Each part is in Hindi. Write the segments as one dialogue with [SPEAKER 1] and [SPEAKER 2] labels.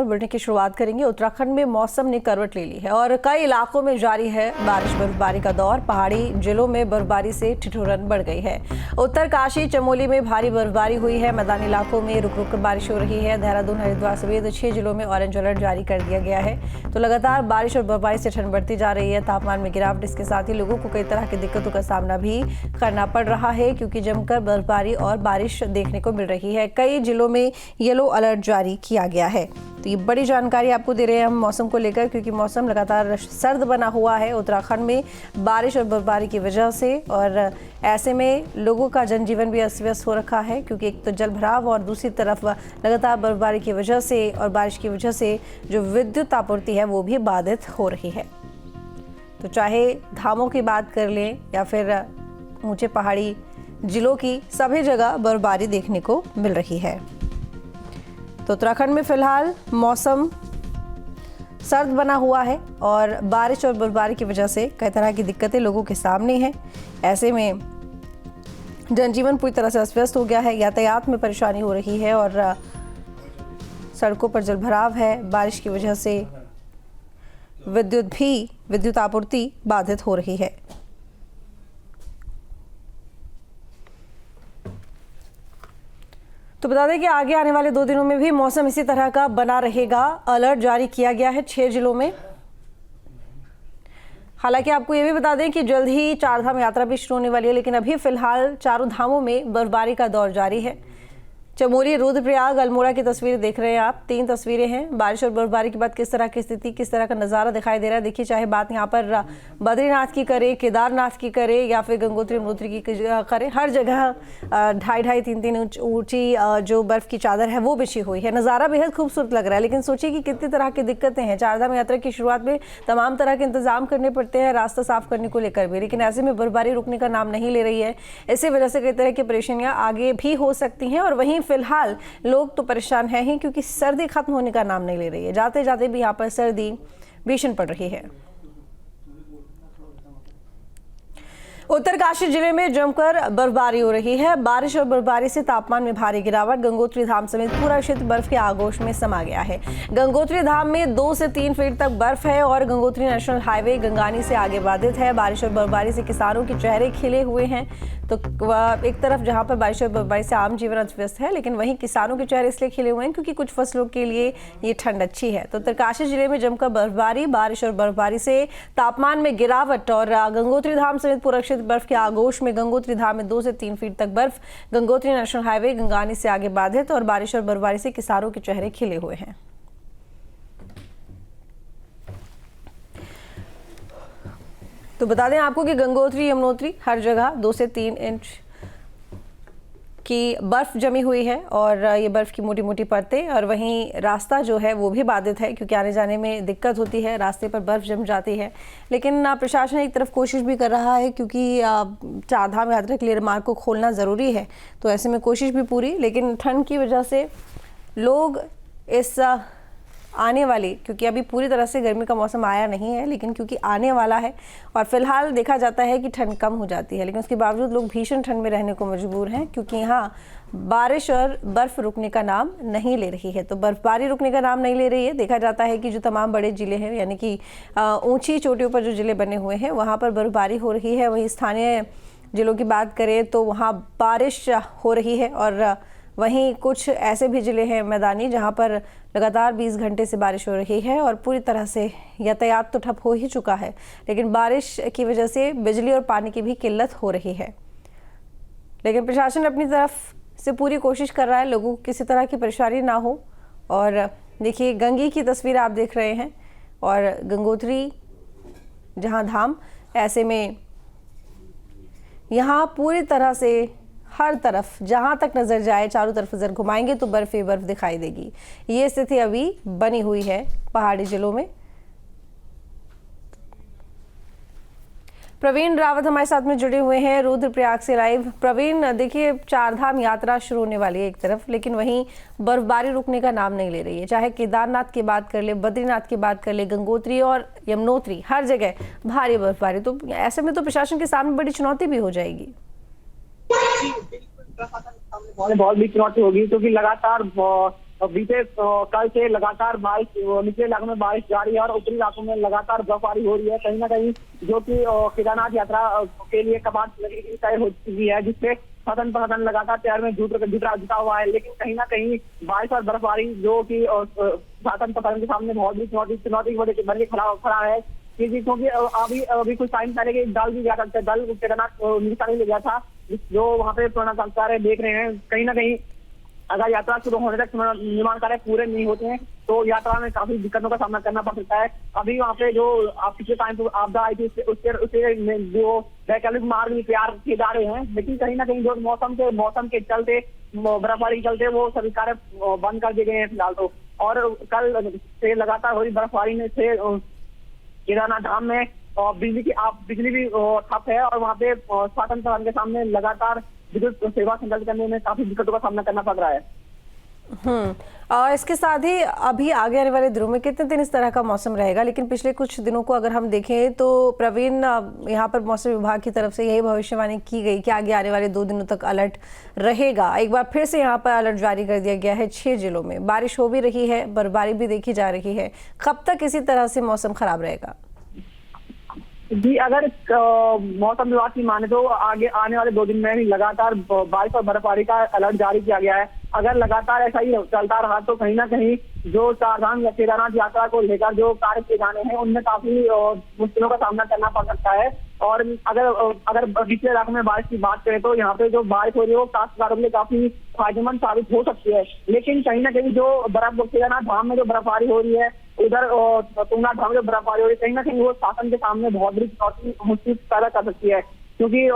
[SPEAKER 1] बुलेटिन की शुरुआत करेंगे। उत्तराखंड में मौसम ने करवट ले ली है और कई इलाकों में जारी है बारिश बर्फबारी का दौर। पहाड़ी जिलों में बर्फबारी से ठिठुरन बढ़ गई है। उत्तरकाशी चमोली में भारी बर्फबारी हुई है। मैदानी इलाकों में रुक रुक कर बारिश हो रही है। देहरादून हरिद्वार समेत 6 जिलों में ऑरेंज अलर्ट जारी कर दिया गया है। तो लगातार बारिश और बर्फबारी से ठंड बढ़ती जा रही है। तापमान में गिरावट, इसके साथ ही लोगों को कई तरह की दिक्कतों का सामना भी करना पड़ रहा है, क्योंकि जमकर बर्फबारी और बारिश देखने को मिल रही है। कई जिलों में येलो अलर्ट जारी किया गया है। तो ये बड़ी जानकारी आपको दे रहे हैं हम मौसम को लेकर, क्योंकि मौसम लगातार सर्द बना हुआ है उत्तराखंड में बारिश और बर्फबारी की वजह से। और ऐसे में लोगों का जनजीवन भी अस्त व्यस्त हो रखा है, क्योंकि एक तो जलभराव और दूसरी तरफ लगातार बर्फबारी की वजह से और बारिश की वजह से जो विद्युत आपूर्ति है वो भी बाधित हो रही है। तो चाहे धामों की बात कर लें या फिर ऊंचे पहाड़ी जिलों की, सभी जगह बर्फबारी देखने को मिल रही है। तो उत्तराखंड में फिलहाल मौसम सर्द बना हुआ है और बारिश और बर्फबारी की वजह से कई तरह की दिक्कतें लोगों के सामने हैं। ऐसे में जनजीवन पूरी तरह से अस्त व्यस्त हो गया है। यातायात में परेशानी हो रही है और सड़कों पर जलभराव है। बारिश की वजह से विद्युत आपूर्ति बाधित हो रही है। तो बता दें कि आगे आने वाले 2 दिनों में भी मौसम इसी तरह का बना रहेगा। अलर्ट जारी किया गया है 6 जिलों में। हालांकि आपको ये भी बता दें कि जल्द ही 4 धाम यात्रा भी शुरू होने वाली है, लेकिन अभी फिलहाल चारों धामों में बर्फबारी का दौर जारी है। चमोली, रुद्रप्रयाग, अल्मोड़ा की तस्वीरें देख रहे हैं आप। 3 तस्वीरें हैं। बारिश और बर्फबारी के बाद किस तरह की स्थिति, किस तरह का नज़ारा दिखाई दे रहा है, देखिए। चाहे बात यहाँ पर बद्रीनाथ की करें, केदारनाथ की करें या फिर गंगोत्री यमुनोत्री की करें, हर जगह 2.5-2.5, 3-3 इंच ऊंची जो बर्फ़ की चादर है वो बिछी हुई है। नज़ारा बेहद खूबसूरत लग रहा है। लेकिन सोचिए कि कितनी तरह की दिक्कतें हैं। 4 धाम यात्रा की शुरुआत में तमाम तरह के इंतजाम करने पड़ते हैं, रास्ता साफ करने को लेकर भी, लेकिन ऐसे में बर्फबारी रुकने का नाम नहीं ले रही है। इसी वजह से कई तरह की परेशानियाँ आगे भी हो सकती हैं। और वहीं फिलहाल लोग तो परेशान हैं ही, क्योंकि सर्दी खत्म होने का नाम नहीं ले रही है। जाते जाते भी यहाँ पर सर्दी भीषण पड़ रही है। उत्तरकाशी जिले में जमकर बर्फबारी हो रही है। बारिश और बर्फबारी से तापमान में भारी गिरावट। गंगोत्री धाम समेत पूरा क्षेत्र बर्फ के आगोश में समा गया है। गंगोत्री धाम में 2 से 3 फीट तक बर्फ है और गंगोत्री नेशनल हाईवे गंगानी से आगे बाधित है। बारिश और बर्फबारी से किसानों के चेहरे खिले हुए हैं। तो एक तरफ जहां पर बारिश और बर्फबारी से आम जीवन अस्त व्यस्त है, लेकिन वहीं किसानों के चेहरे इसलिए खिले हुए हैं क्योंकि कुछ फसलों के लिए ये ठंड अच्छी है। तो उत्तरकाशी जिले में जमकर बर्फबारी, बारिश और बर्फबारी से तापमान में गिरावट और गंगोत्री धाम समेत पूरा क्षेत्र बर्फ के आगोश में। गंगोत्री धाम में 2 से 3 फीट तक बर्फ। गंगोत्री नेशनल हाईवे गंगानी से आगे बाधित और बारिश और बर्फबारी से किसानों के चेहरे खिले हुए हैं। तो बता दें आपको कि गंगोत्री यमुनोत्री हर जगह 2 से 3 इंच की बर्फ़ जमी हुई है और ये बर्फ़ की मोटी मोटी परतें। और वहीं रास्ता जो है वो भी बाधित है, क्योंकि आने जाने में दिक्कत होती है, रास्ते पर बर्फ़ जम जाती है। लेकिन प्रशासन एक तरफ कोशिश भी कर रहा है, क्योंकि 4 धाम यात्रा के लिए मार्ग को खोलना ज़रूरी है। तो ऐसे में कोशिश भी पूरी, लेकिन ठंड की वजह से लोग इस आने वाली, क्योंकि अभी पूरी तरह से गर्मी का मौसम आया नहीं है, लेकिन क्योंकि आने वाला है और फिलहाल देखा जाता है कि ठंड कम हो जाती है, लेकिन उसके बावजूद लोग भीषण ठंड में रहने को मजबूर हैं, क्योंकि यहाँ बारिश और बर्फ़ रुकने का नाम नहीं ले रही है। तो बर्फबारी रुकने का नाम नहीं ले रही है। देखा जाता है कि जो तमाम बड़े ज़िले हैं, यानी कि ऊंची चोटियों पर जो ज़िले बने हुए हैं वहाँ पर बर्फबारी हो रही है। वहीं स्थानीय ज़िलों की बात करें तो वहाँ बारिश हो रही है और वहीं कुछ ऐसे भी ज़िले हैं मैदानी, जहां पर लगातार 20 घंटे से बारिश हो रही है और पूरी तरह से यातायात तो ठप हो ही चुका है, लेकिन बारिश की वजह से बिजली और पानी की भी किल्लत हो रही है। लेकिन प्रशासन अपनी तरफ से पूरी कोशिश कर रहा है लोगों को किसी तरह की परेशानी ना हो। और देखिए, गंगी की तस्वीर आप देख रहे हैं और गंगोत्री जहाँ धाम, ऐसे में यहाँ पूरी तरह से हर तरफ जहां तक नजर जाए, चारों तरफ नजर घुमाएंगे तो बर्फ ही बर्फ दिखाई देगी। ये स्थिति अभी बनी हुई है पहाड़ी जिलों में। प्रवीण रावत हमारे साथ में जुड़े हुए हैं रुद्रप्रयाग से लाइव। प्रवीण, देखिए, 4 धाम यात्रा शुरू होने वाली है एक तरफ, लेकिन वहीं बर्फबारी रुकने का नाम नहीं ले रही है। चाहे केदारनाथ की बात कर ले, बद्रीनाथ की बात कर ले, गंगोत्री और यमुनोत्री, हर जगह भारी बर्फबारी। तो ऐसे में तो प्रशासन के सामने बड़ी चुनौती भी हो जाएगी।
[SPEAKER 2] बहुत बड़ी चुनौती होगी, क्योंकि लगातार बीते कल से लगातार बारिश, निचले इलाकों में बारिश जारी है और उत्तरी इलाकों में लगातार बर्फबारी हो रही है। कहीं ना कहीं जो कि केदारनाथ यात्रा के लिए कपाट तय हो चुकी है, जिससे सदन प्रशासन लगातार तैयार में जुटा हुआ है। लेकिन कहीं ना कहीं बारिश और बर्फबारी जो कि शासन प्रशासन के सामने बहुत बड़ी चुनौती बन के खड़ा है, क्योंकि अभी कुछ टाइम पहले के दल भी गया था, दल केदारनाथ निशानी ले गया था, जो वहाँ पे पुनर्निर्माण कार्य देख रहे हैं। कहीं ना कहीं अगर यात्रा शुरू होने तक निर्माण कार्य पूरे नहीं होते हैं तो यात्रा में काफी दिक्कतों का सामना करना पड़ सकता है। अभी वहाँ पे जो पिछले टाइम आपदा आई थी उससे जो वैकल्पिक मार्ग भी तैयार किए जा रहे हैं, लेकिन कहीं ना कहीं जो मौसम के चलते, बर्फबारी के चलते वो सभी कार्य बंद कर दिए गए हैं फिलहाल तो। और कल से लगातार हो रही बर्फबारी में से केदारनाथ धाम में बिजली भी ठप है और वहाँ पे शासन प्रशासन के सामने लगातार विद्युत सेवा संचालित करने में काफी दिक्कतों का सामना करना पड़ रहा है।
[SPEAKER 1] और इसके साथ ही अभी आगे आने वाले दिनों में कितने दिन इस तरह का मौसम रहेगा? लेकिन पिछले कुछ दिनों को अगर हम देखें तो प्रवीण, यहाँ पर मौसम विभाग की तरफ से यही भविष्यवाणी की गई कि आगे आने वाले 2 दिनों तक अलर्ट रहेगा। एक बार फिर से यहाँ पर अलर्ट जारी कर दिया गया है। 6 जिलों में बारिश हो भी रही है, बर्फबारी भी देखी जा रही है। कब तक इसी तरह से मौसम खराब रहेगा?
[SPEAKER 2] जी, अगर मौसम विभाग की माने तो आगे आने वाले 2 दिन में भी लगातार बारिश और बर्फबारी का अलर्ट जारी किया गया है। अगर लगातार ऐसा ही चलता रहा तो कहीं ना कहीं जो चारधाम या केदारनाथ यात्रा को लेकर जो कार्य किए जाने हैं उनमें काफी मुश्किलों का सामना करना पड़ सकता है। और अगर निचले इलाकों में बारिश की बात करें तो यहाँ पे जो बारिश हो रही है वो काश्तकारों के लिए काफी फायदेमंद साबित हो सकती है। लेकिन कहीं ना कहीं जो केदारनाथ धाम में जो बर्फबारी हो रही है, उधर तुंगनाथ धाम में जो बर्फबारी हो रही है, कहीं ना कहीं वो शासन के सामने बहुत बड़ी चुनौती मुश्किल पैदा कर सकती है, क्योंकि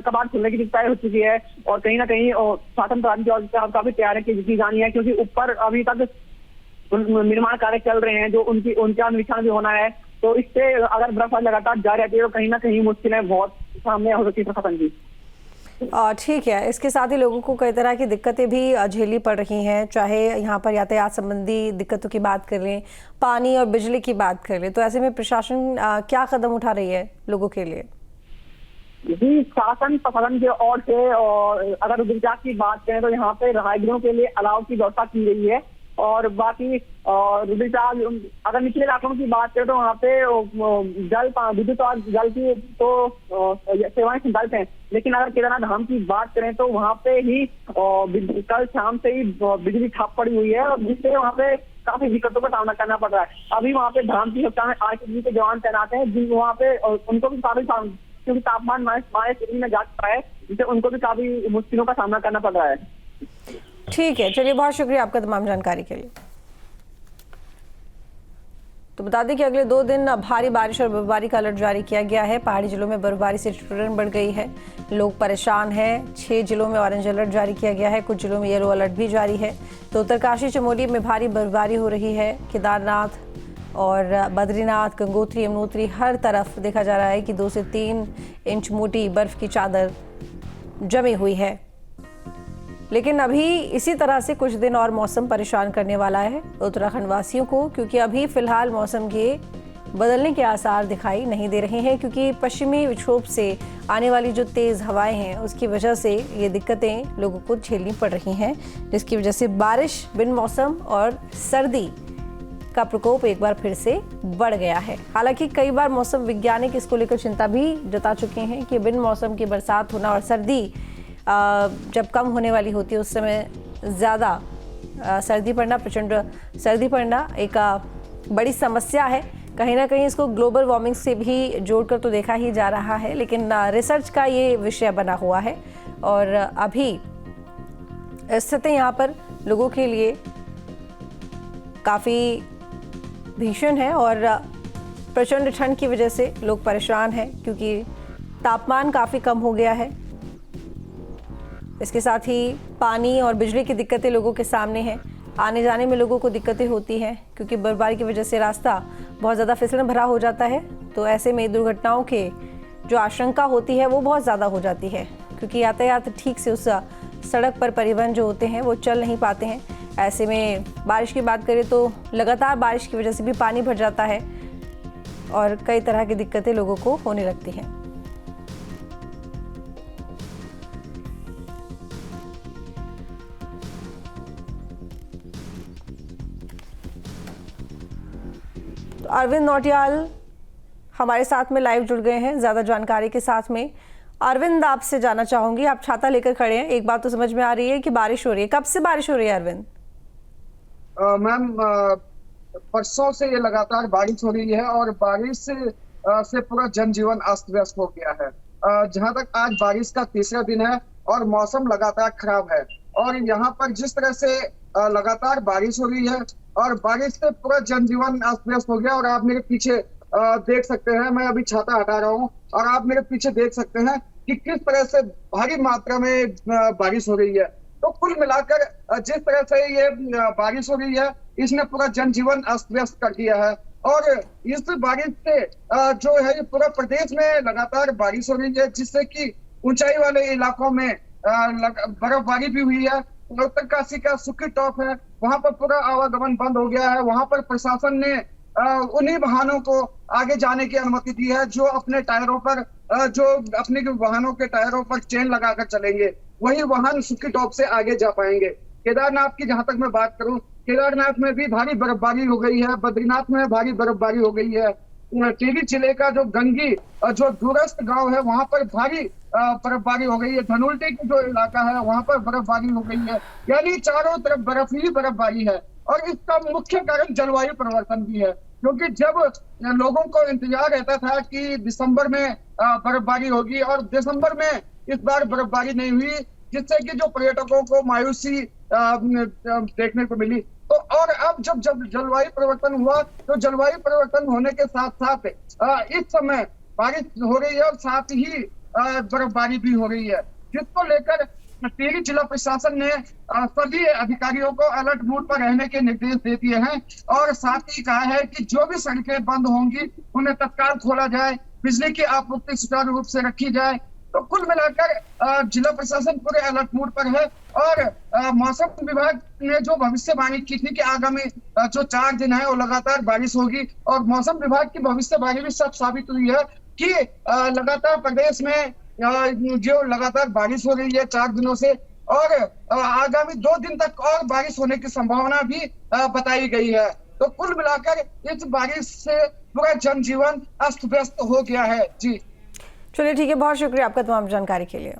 [SPEAKER 2] कपाट खुलने की तय हो चुकी है और कहीं ना कहीं शासन प्रशासन की ओर से काफी तैयारी की जानी है, क्योंकि ऊपर अभी तक निर्माण कार्य चल रहे हैं जो उनका निरीक्षण भी होना है। तो इससे अगर बर्फबारी लगातार जारी रहती है तो कहीं ना कहीं मुश्किलें बहुत सामने हो सकती है प्रशासन की।
[SPEAKER 1] ठीक है, इसके साथ ही लोगों को कई तरह की दिक्कतें भी झेलनी पड़ रही हैं, चाहे यहाँ पर यातायात संबंधी दिक्कतों की बात कर लें, पानी और बिजली की बात कर लें, तो ऐसे में प्रशासन क्या कदम उठा रही है लोगों के लिए?
[SPEAKER 2] जी, शासन प्रशासन की ओर से अगर रुद्रप्रयाग की बात करें तो यहाँ पे राहगीरों के लिए अलाव की व्यवस्था की गई है। और बाकी रुद्रप्रयाग अगर निचले इलाकों की बात करें तो वहाँ पे विद्युत और जल की तो सेवाएं संचालित हैं, लेकिन अगर केदारनाथ धाम की बात करें तो वहाँ पे ही कल शाम से ही बिजली ठप पड़ी हुई है और जिससे वहाँ पे काफी दिक्कतों का सामना करना पड़ रहा है। अभी वहाँ पे धाम की सुरक्षा में आरकेबी के जवान तैनात हैं, जिन वहाँ पे उनको भी काफी, क्योंकि तापमान -डिग्री में जा चुका है, जिससे उनको भी काफी मुश्किलों का सामना करना पड़ रहा है।
[SPEAKER 1] ठीक है, चलिए, बहुत शुक्रिया आपका तमाम जानकारी के लिए। तो बता दें कि अगले 2 दिन भारी बारिश और बर्फबारी का अलर्ट जारी किया गया है। पहाड़ी जिलों में बर्फबारी से ठिठुरन बढ़ गई है, लोग परेशान हैं। 6 जिलों में ऑरेंज अलर्ट जारी किया गया है, कुछ जिलों में येलो अलर्ट भी जारी है। तो उत्तरकाशी चमोली में भारी बर्फबारी हो रही है। केदारनाथ और बद्रीनाथ, गंगोत्री, यमुनोत्री, हर तरफ देखा जा रहा है कि 2 से 3 इंच मोटी बर्फ की चादर जमी हुई है। लेकिन अभी इसी तरह से कुछ दिन और मौसम परेशान करने वाला है उत्तराखंड वासियों को, क्योंकि अभी फिलहाल मौसम के बदलने के आसार दिखाई नहीं दे रहे हैं, क्योंकि पश्चिमी विक्षोभ से आने वाली जो तेज़ हवाएं हैं उसकी वजह से ये दिक्कतें लोगों को झेलनी पड़ रही हैं, जिसकी वजह से बारिश, बिन मौसम और सर्दी का प्रकोप एक बार फिर से बढ़ गया है। हालांकि कई बार मौसम वैज्ञानिक इसको लेकर चिंता भी जता चुके हैं कि बिन मौसम की बरसात होना और सर्दी जब कम होने वाली होती है उस समय ज़्यादा सर्दी पड़ना, प्रचंड सर्दी पड़ना एक बड़ी समस्या है। कहीं ना कहीं इसको ग्लोबल वार्मिंग से भी जोड़कर तो देखा ही जा रहा है, लेकिन रिसर्च का ये विषय बना हुआ है और अभी स्थिति यहाँ पर लोगों के लिए काफ़ी भीषण है और प्रचंड ठंड की वजह से लोग परेशान हैं, क्योंकि तापमान काफ़ी कम हो गया है। इसके साथ ही पानी और बिजली की दिक्कतें लोगों के सामने हैं। आने जाने में लोगों को दिक्कतें होती हैं, क्योंकि बर्फबारी की वजह से रास्ता बहुत ज़्यादा फिसलन भरा हो जाता है। तो ऐसे में दुर्घटनाओं के जो आशंका होती है वो बहुत ज़्यादा हो जाती है, क्योंकि यातायात ठीक से उस सड़क पर परिवहन जो होते हैं वो चल नहीं पाते हैं। ऐसे में बारिश की बात करें तो लगातार बारिश की वजह से भी पानी भर जाता है और कई तरह की दिक्कतें लोगों को होने लगती हैं। अरविंद नौटियाल हमारे साथ में लाइव जुड़ गए हैं ज़्यादा जानकारी के साथ में। अरविंद, आपसे जानना चाहूंगी, आप छाता लेकर खड़े हैं, एक बात तो समझ में आ रही है कि बारिश हो रही है, कब से बारिश हो रही है अरविंद?
[SPEAKER 3] मैम, परसों से ये लगातार बारिश हो रही है और बारिश से पूरा जनजीवन अस्त व्यस्त हो गया है। जहां तक आज बारिश का तीसरा दिन है और मौसम लगातार खराब है और यहाँ पर जिस तरह से लगातार बारिश हो रही है और बारिश से पूरा जनजीवन अस्त व्यस्त हो गया। और आप मेरे पीछे देख सकते हैं, मैं अभी छाता हटा रहा हूँ और आप मेरे पीछे देख सकते हैं कि किस तरह से भारी मात्रा में बारिश हो रही है। तो कुल मिलाकर जिस तरह से ये बारिश हो रही है, इसने पूरा जनजीवन अस्त व्यस्त कर दिया है। और इस बारिश से जो है ये पूरा प्रदेश में लगातार बारिश हो रही है, जिससे कि ऊंचाई वाले इलाकों में बर्फबारी भी हुई है। उत्तरकाशी का सुखी टॉप है, वहां पर पूरा आवागमन बंद हो गया है। वहां पर प्रशासन ने उन्हीं वाहनों को आगे जाने की अनुमति दी है जो अपने टायरों पर जो अपने वाहनों के टायरों पर चेन लगाकर चलेंगे, वही वाहन सुखी टॉप से आगे जा पाएंगे। केदारनाथ की जहां तक मैं बात करूं, केदारनाथ में भी भारी बर्फबारी हो गई है, बद्रीनाथ में भारी बर्फबारी हो गई है। टिहरी जिले का जो गंगी जो दूरस्थ गांव है, वहां पर भारी बर्फबारी हो गई है। धनुल्टी का जो इलाका है, वहां पर बर्फबारी हो गई है। यानी चारों तरफ बर्फ ही बर्फबारी है और इसका मुख्य कारण जलवायु परिवर्तन भी है, क्योंकि जब लोगों को इंतजार रहता था कि दिसंबर में बर्फबारी होगी और दिसंबर में इस बार बर्फबारी नहीं हुई, जिससे कि जो पर्यटकों को मायूसी देखने को मिली। तो और अब जब जलवायु परिवर्तन हुआ, तो जलवायु परिवर्तन होने के साथ साथ इस समय बारिश हो रही है और साथ ही बर्फबारी भी हो रही है, जिसको लेकर टिहरी जिला प्रशासन ने सभी अधिकारियों को अलर्ट मोड पर रहने के निर्देश दे दिए हैं और साथ ही कहा है कि जो भी सड़कें बंद होंगी उन्हें तत्काल खोला जाए, बिजली की आपूर्ति सुचारू रूप से रखी जाए। तो कुल मिलाकर जिला प्रशासन पूरे अलर्ट मोड पर है और मौसम विभाग ने जो भविष्यवाणी की थी कि आगामी जो 4 दिन है वो लगातार बारिश होगी, और मौसम विभाग की भविष्यवाणी भी सच साबित हुई है कि लगातार प्रदेश में जो लगातार बारिश हो रही है 4 दिनों से, और आगामी 2 दिन तक और बारिश होने की संभावना भी बताई गई है। तो कुल मिलाकर इस बारिश से पूरा जनजीवन अस्त व्यस्त हो गया है। जी
[SPEAKER 1] चलिए, ठीक है, बहुत शुक्रिया आपका तमाम जानकारी के लिए।